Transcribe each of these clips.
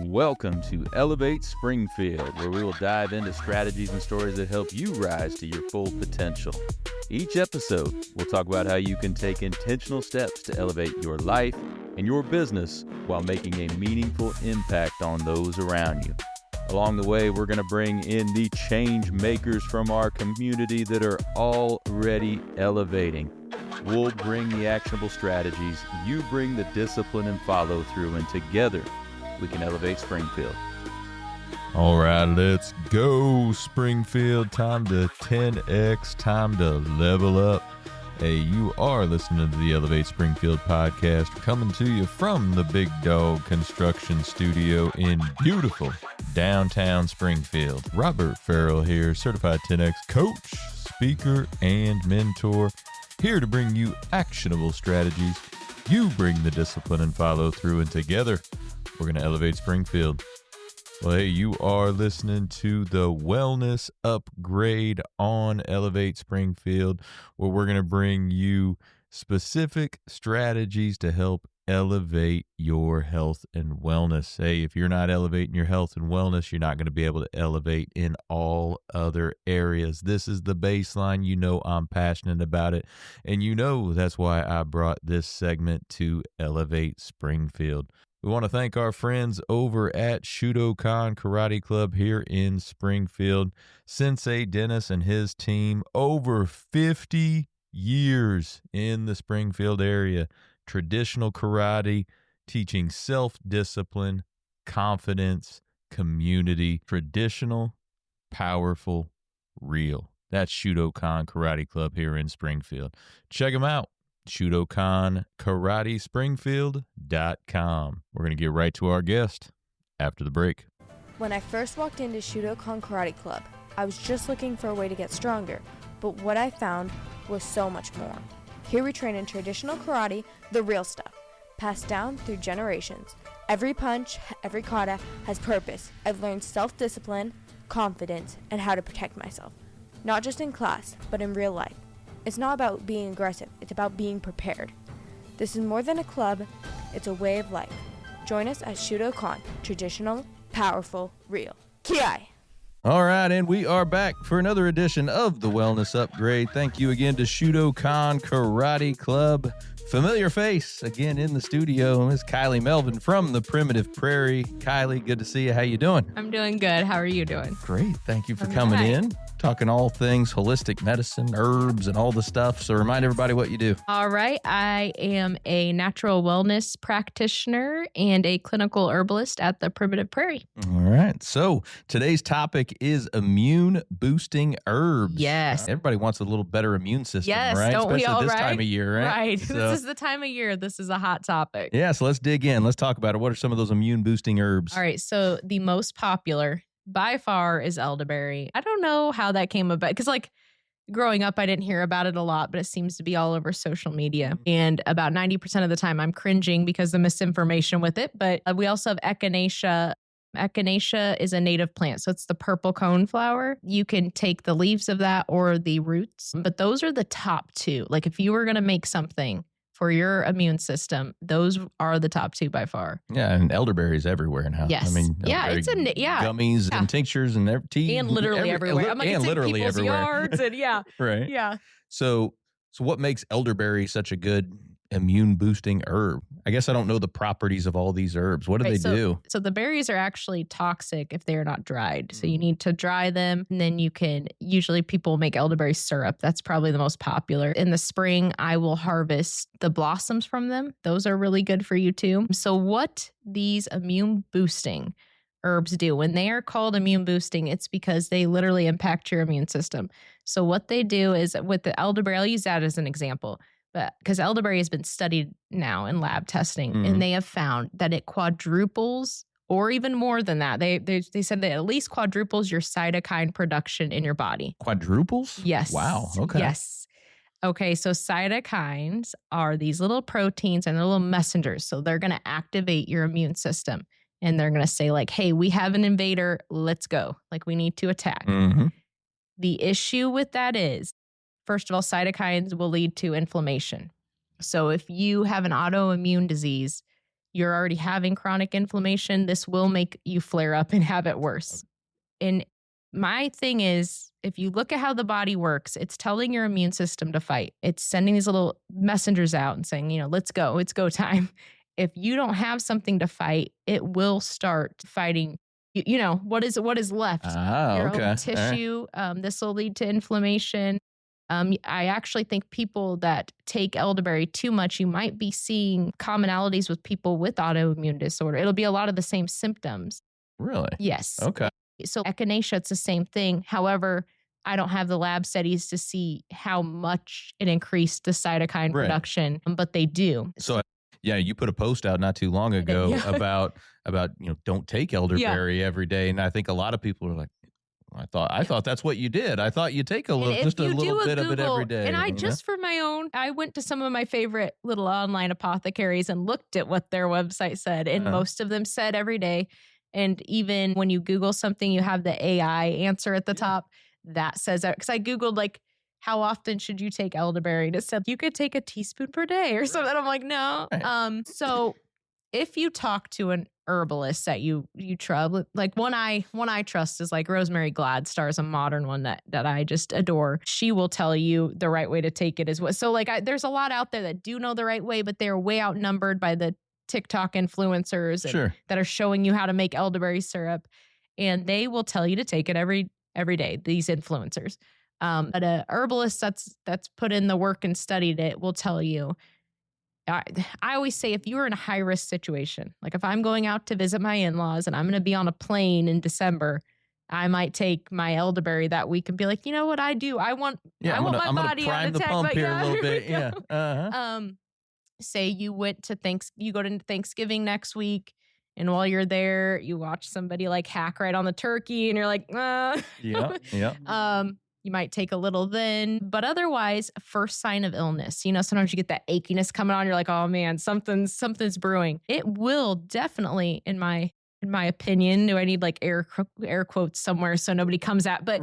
Welcome to Elevate Springfield, where we will dive into strategies and stories that help you rise to your full potential. Each episode, we'll talk about how you can take intentional steps to elevate your life and your business while making a meaningful impact on those around you. Along the way, we're going to bring in the change makers from our community that are already elevating. We'll bring the actionable strategies, you bring the discipline and follow through, and together we can elevate Springfield. All right, let's go, Springfield. Time to 10X, time to level up. Hey, you are listening to the Elevate Springfield podcast, coming to you from the Big Dog Construction Studio in beautiful downtown Springfield. Robert Ferriell here, certified 10X coach, speaker, and mentor, here to bring you actionable strategies. You bring the discipline and follow through, and together we're going to elevate Springfield. Well, hey, you are listening to the Wellness Upgrade on Elevate Springfield, where we're going to bring you specific strategies to help elevate your health and wellness. Hey, if you're not elevating your health and wellness, you're not going to be able to elevate in all other areas. This is the baseline. You know I'm passionate about it, and you know that's why I brought this segment to Elevate Springfield. We want to thank our friends over at Cytokines Karate Club here in Springfield. Sensei Dennis and his team, over 50 years in the Springfield area. Traditional karate, teaching self-discipline, confidence, community. Traditional, powerful, real. That's Cytokines Karate Club here in Springfield. Check them out. ShyudokanKarateSpringfield.com. We're going to get right to our guest after the break. When I first walked into Cytokines Karate Club, I was just looking for a way to get stronger, but what I found was so much more. Here we train in traditional karate, the real stuff, passed down through generations. Every punch, every kata has purpose. I've learned self-discipline, confidence, and how to protect myself, not just in class, but in real life. It's not about being aggressive, it's about being prepared. This is more than a club, it's a way of life. Join us at Cytokines, traditional, powerful, real. Ki-ai! All right, and we are back for another edition of the Wellness Upgrade. Thank you again to Cytokines Karate Club. Familiar face again in the studio, Miss Kyleigh Melvin from the Primitive Prairie. Kyleigh, good to see you. How you doing? I'm doing good. How are you doing? Great. Thank you for coming in. Talking all things holistic medicine, herbs, and all the stuff. So remind everybody what you do. All right. I am a natural wellness practitioner and a clinical herbalist at the Primitive Prairie. All right. So today's topic is immune boosting herbs. Yes. Everybody wants a little better immune system, yes, right? Don't Especially we all, this right? time of year, right? Right. So, this is the time of year. This is a hot topic. Yeah. So let's dig in. Let's talk about it. What are some of those immune boosting herbs? All right. So the most popular by far is elderberry. I don't know how that came about because growing up, I didn't hear about it a lot, but it seems to be all over social media. And about 90% of the time I'm cringing because of the misinformation with it. But we also have Echinacea. Echinacea is a native plant. So it's the purple cone flower. You can take the leaves of that or the roots, but those are the top two. Like if you were going to make something for your immune system, those are the top two by far. Yeah, and elderberries everywhere now. Yes. I mean, gummies and tinctures and tea. And literally everywhere. I'm like, it's literally in people's everywhere. yards and Right. Yeah. So what makes elderberry such a good immune boosting herb? I guess I don't know the properties of all these herbs. What do they do? So the berries are actually toxic if they're not dried. So you need to dry them, and then usually people make elderberry syrup. That's probably the most popular. In the spring, I will harvest the blossoms from them. Those are really good for you too. So what these immune boosting herbs do, when they are called immune boosting, it's because they literally impact your immune system. So what they do is with the elderberry, I'll use that as an example. But because elderberry has been studied now in lab testing, and they have found that it quadruples, or even more than that. They said that at least quadruples your cytokine production in your body. Quadruples? Yes. Wow. Okay. Yes. Okay. So cytokines are these little proteins and they're little messengers. So they're going to activate your immune system, and they're going to say hey, we have an invader. Let's go. We need to attack. Mm-hmm. The issue with that is, first of all, cytokines will lead to inflammation. So if you have an autoimmune disease, you're already having chronic inflammation, this will make you flare up and have it worse. And my thing is, if you look at how the body works, it's telling your immune system to fight. It's sending these little messengers out and saying, let's go. It's go time. If you don't have something to fight, it will start fighting. What is left? Your own tissue. This will lead to inflammation. I actually think people that take elderberry too much, you might be seeing commonalities with people with autoimmune disorder. It'll be a lot of the same symptoms. Really? Yes. Okay. So echinacea, it's the same thing. However, I don't have the lab studies to see how much it increased the cytokine production, but they do. So yeah, you put a post out not too long ago about don't take elderberry every day, and I think a lot of people are like, I thought that's what you did. I thought you take a little bit of it every day. And for my own, I went to some of my favorite little online apothecaries and looked at what their website said, and most of them said every day. And even when you Google something, you have the AI answer at the top that says that. Because I Googled, like, how often should you take elderberry? And it said you could take a teaspoon per day or something. I'm like, no. So if you talk to an herbalist that you trust, like one I trust is like Rosemary Gladstar is a modern one that I just adore. She will tell you the right way to take it as well. So like there's a lot out there that do know the right way, but they're way outnumbered by the TikTok influencers that are showing you how to make elderberry syrup, and they will tell you to take it every day. These influencers, but a herbalist that's put in the work and studied it will tell you. I always say, if you are in a high risk situation, like if I'm going out to visit my in-laws and I'm going to be on a plane in December, I might take my elderberry that week and be like, you know what I do? I want my body on attack. Pump here a little bit. Yeah. Say you go to Thanksgiving next week, and while you're there, you watch somebody like hack right on the turkey, and you're like, you might take a little then, but otherwise, first sign of illness. Sometimes you get that achiness coming on. You're like, oh man, something's brewing. It will definitely, in my opinion, do I need like air quotes somewhere so nobody comes at? But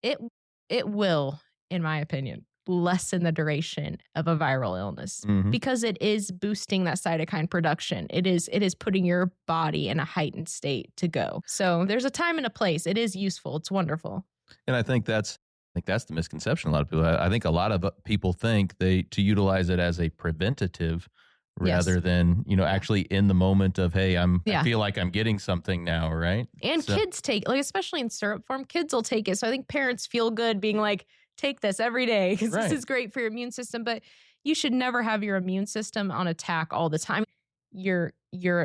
it will, in my opinion, lessen the duration of a viral illness because it is boosting that cytokine production. It is putting your body in a heightened state to go. So there's a time and a place. It is useful. It's wonderful. And I think that's the misconception. A lot of people, I think a lot of people think to utilize it as a preventative rather than, actually in the moment of, hey, I feel like I'm getting something now. Right. And kids take, like, especially in syrup form, kids will take it. So I think parents feel good being like, take this every day because this is great for your immune system, but you should never have your immune system on attack all the time. Your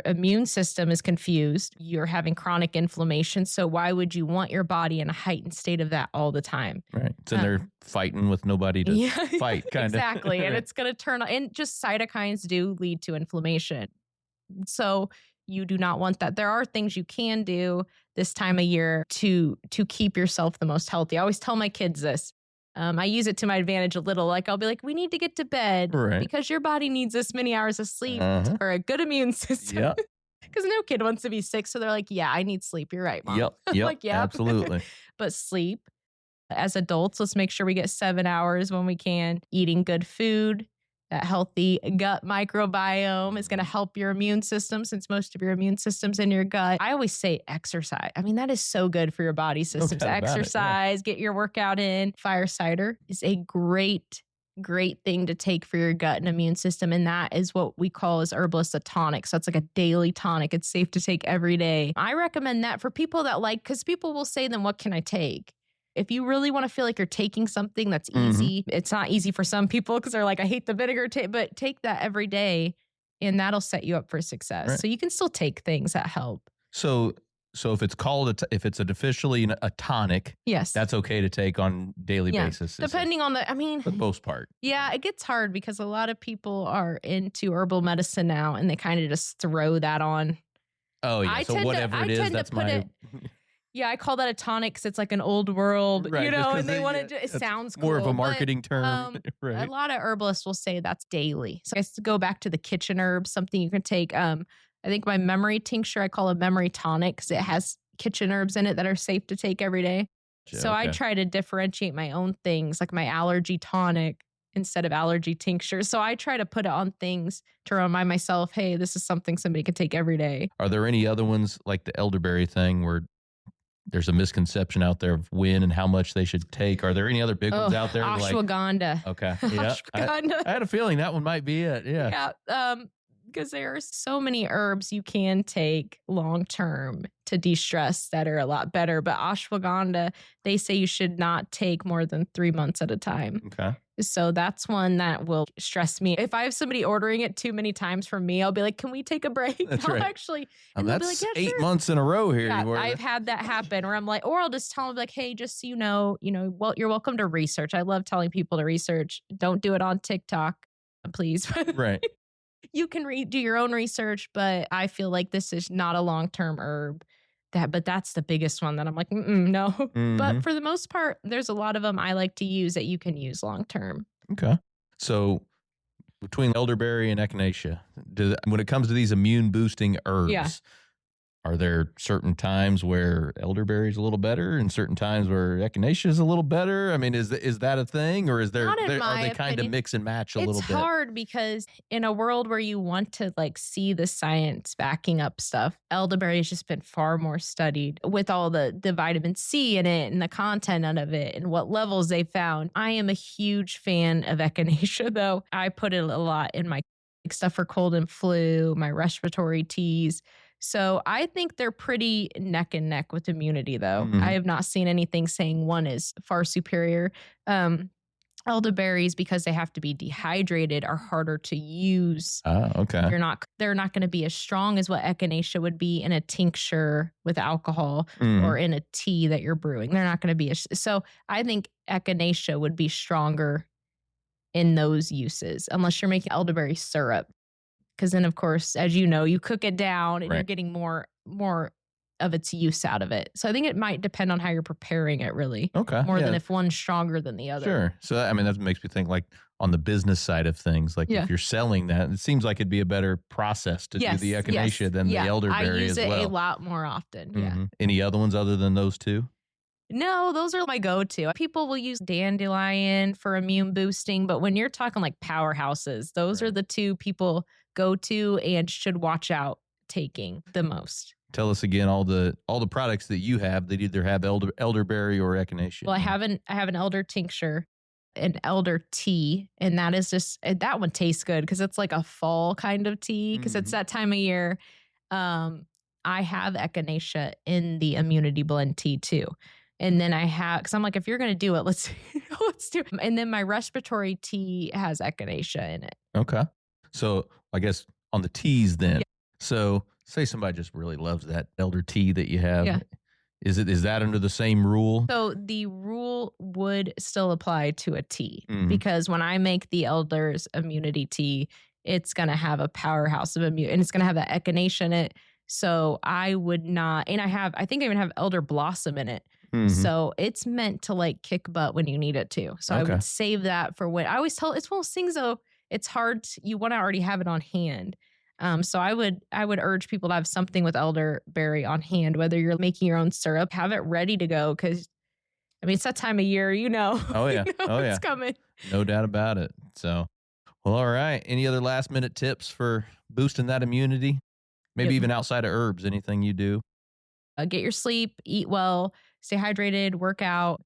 immune system is confused. You're having chronic inflammation. So why would you want your body in a heightened state of that all the time? Right. So they're fighting with nobody to fight, kind of. Exactly. And it's going to turn on. And just cytokines do lead to inflammation. So you do not want that. There are things you can do this time of year to keep yourself the most healthy. I always tell my kids this. I use it to my advantage a little. Like I'll be like, we need to get to bed because your body needs this many hours of sleep for a good immune system. Yep. Because no kid wants to be sick. So they're like, yeah, I need sleep. You're right, Mom. Yep. Like, yeah, absolutely. But sleep, as adults, let's make sure we get 7 hours when we can. Eating good food, that healthy gut microbiome is going to help your immune system since most of your immune system's in your gut. I always say exercise. I mean, that is so good for your body systems. Exercise, get your workout in. Fire cider is a great thing to take for your gut and immune system. And that is what we call as herbalists a tonic. So it's like a daily tonic. It's safe to take every day. I recommend that for people that because people will say, then what can I take? If you really want to feel like you're taking something that's easy, it's not easy for some people because they're like, I hate the vinegar, but take that every day and that'll set you up for success. Right. So you can still take things that help. So if it's if it's officially a tonic, yes, that's okay to take on daily basis. Depending on for the most part. Yeah, it gets hard because a lot of people are into herbal medicine now and they kind of just throw that on. Oh yeah. So whatever it is, that's my... Yeah, I call that a tonic because it's like an old world, and they want to, it sounds cool. More of a marketing term. A lot of herbalists will say that's daily. So I guess to go back to the kitchen herbs, something you can take. I think my memory tincture, I call a memory tonic because it has kitchen herbs in it that are safe to take every day. So I try to differentiate my own things, like my allergy tonic. instead of allergy tinctures. So I try to put it on things to remind myself, hey, this is something somebody can take every day. Are there any other ones like the elderberry thing where there's a misconception out there of when and how much they should take? Are there any other big ones out there? Ashwagandha. Okay. Yeah. Ashwagandha. I had a feeling that one might be it. Yeah. Yeah. Because there are so many herbs you can take long term to de-stress that are a lot better. But ashwagandha, they say you should not take more than 3 months at a time. Okay. So that's one that will stress me. If I have somebody ordering it too many times from me, I'll be like, can we take a break? That's I'll right. actually. And they'll that's be like, yeah, 8 sure. months in a row here. Yeah, I've had that happen where I'm like, or I'll just tell them like, hey, just so you know, well, you're welcome to research. I love telling people to research. Don't do it on TikTok, please. Right. You can do your own research, but I feel like this is not a long-term herb. But that's the biggest one that I'm like, no. Mm-hmm. But for the most part, there's a lot of them I like to use that you can use long-term. Okay. So between elderberry and echinacea, when it comes to these immune boosting herbs, are there certain times where elderberry is a little better and certain times where echinacea is a little better? I mean, is that a thing, or are they kind of mix and match a little bit? It's hard because in a world where you want to like see the science backing up stuff, elderberry has just been far more studied with all the vitamin C in it and the content of it and what levels they found. I am a huge fan of echinacea, though. I put it a lot in my stuff for cold and flu, my respiratory teas. So I think they're pretty neck and neck with immunity, though. Mm-hmm. I have not seen anything saying one is far superior. Elderberries, because they have to be dehydrated, are harder to use. Oh, okay. They're not going to be as strong as what echinacea would be in a tincture with alcohol or in a tea that you're brewing. They're not going to be so I think echinacea would be stronger in those uses, unless you're making elderberry syrup. Because then, of course, as you know, you cook it down and you're getting more of its use out of it. So I think it might depend on how you're preparing it, really. Okay. More than if one's stronger than the other. Sure. So, I mean, that makes me think like on the business side of things, like if you're selling that, it seems like it'd be a better process to do the echinacea than the elderberry as well. I use it a lot more often. Mm-hmm. Yeah. Any other ones other than those two? No, those are my go-to. People will use dandelion for immune boosting, but when you're talking like powerhouses, those are the two people go to and should watch out taking the most. Tell us again all the products that you have that either have elderberry or echinacea. Well, I have an elder tincture, an elder tea, and that one tastes good because it's like a fall kind of tea because it's that time of year. I have echinacea in the immunity blend tea too. And then I have, because I'm like, if you're going to do it, let's do it. And then my respiratory tea has echinacea in it. Okay. So I guess on the teas then. Yeah. So say somebody just really loves that elder tea that you have. Yeah. Is that under the same rule? So the rule would still apply to a tea because when I make the elder's immunity tea, it's going to have a powerhouse of immune and it's going to have that echinacea in it. So I would not, and I think I even have elder blossom in it. So it's meant to like kick butt when you need it to. So I would save that for when I always tell, it's one of those things though, it's hard. You want to already have it on hand. So I would urge people to have something with elderberry on hand, whether you're making your own syrup, have it ready to go. Cause I mean, it's that time of year, Oh yeah. It's coming. No doubt about it. So, well, all right. Any other last minute tips for boosting that immunity? Maybe even outside of herbs, anything you do? Get your sleep, eat well, stay hydrated, work out.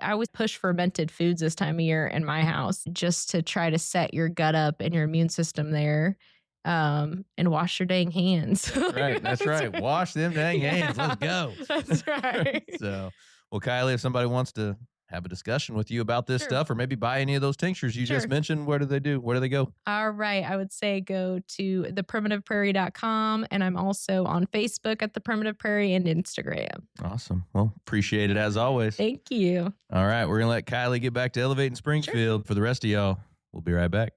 I always push fermented foods this time of year in my house just to try to set your gut up and your immune system there. And wash your dang hands. Right. That's right. Wash them dang hands. Let's go. That's right. So, well, Kyleigh, if somebody wants to have a discussion with you about this stuff or maybe buy any of those tinctures you just mentioned, where do they do? Where do they go? All right. I would say go to theprimitiveprairie.com, and I'm also on Facebook at The Primitive Prairie and Instagram. Awesome. Well, appreciate it as always. Thank you. All right. We're going to let Kyleigh get back to elevating Springfield. For the rest of y'all, we'll be right back.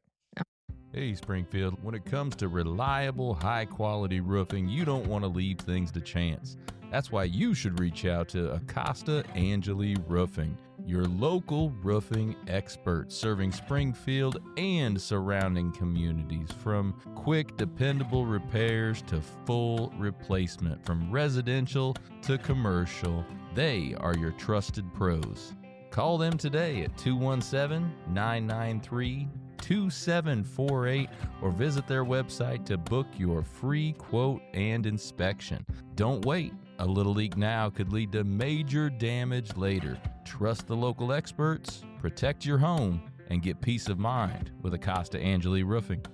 Hey, Springfield, when it comes to reliable, high-quality roofing, you don't want to leave things to chance. That's why you should reach out to Acosta Angeli Roofing, your local roofing expert serving Springfield and surrounding communities. From quick, dependable repairs to full replacement, from residential to commercial, they are your trusted pros. Call them today at 217-993-2748 or visit their website to book your free quote and inspection. Don't wait. A little leak now could lead to major damage later. Trust the local experts, protect your home, and get peace of mind with Acosta Angeli Roofing.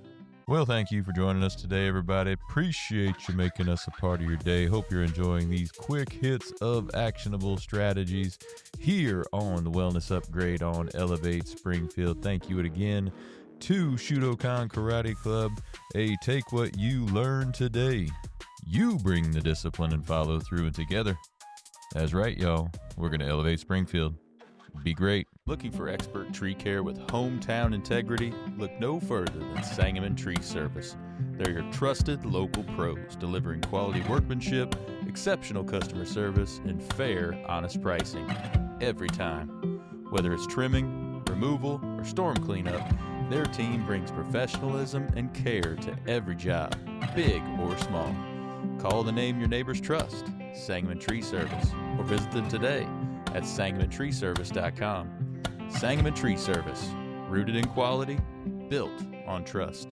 Well, thank you for joining us today, everybody. Appreciate you making us a part of your day. Hope you're enjoying these quick hits of actionable strategies here on the Wellness Upgrade on Elevate Springfield. Thank you again to Shudokan Karate Club. Hey, take what you learned today. You bring the discipline and follow through, and together, that's right, y'all, we're going to elevate Springfield. Be great. Looking for expert tree care with hometown integrity? Look no further than Sangamon Tree Service. They're your trusted local pros, delivering quality workmanship, exceptional customer service, and fair, honest pricing every time. Whether it's trimming, removal, or storm cleanup, their team brings professionalism and care to every job, big or small. Call the name your neighbors trust, Sangamon Tree Service, or visit them today at sangamontreeservice.com. Sangamon Tree Service, rooted in quality, built on trust.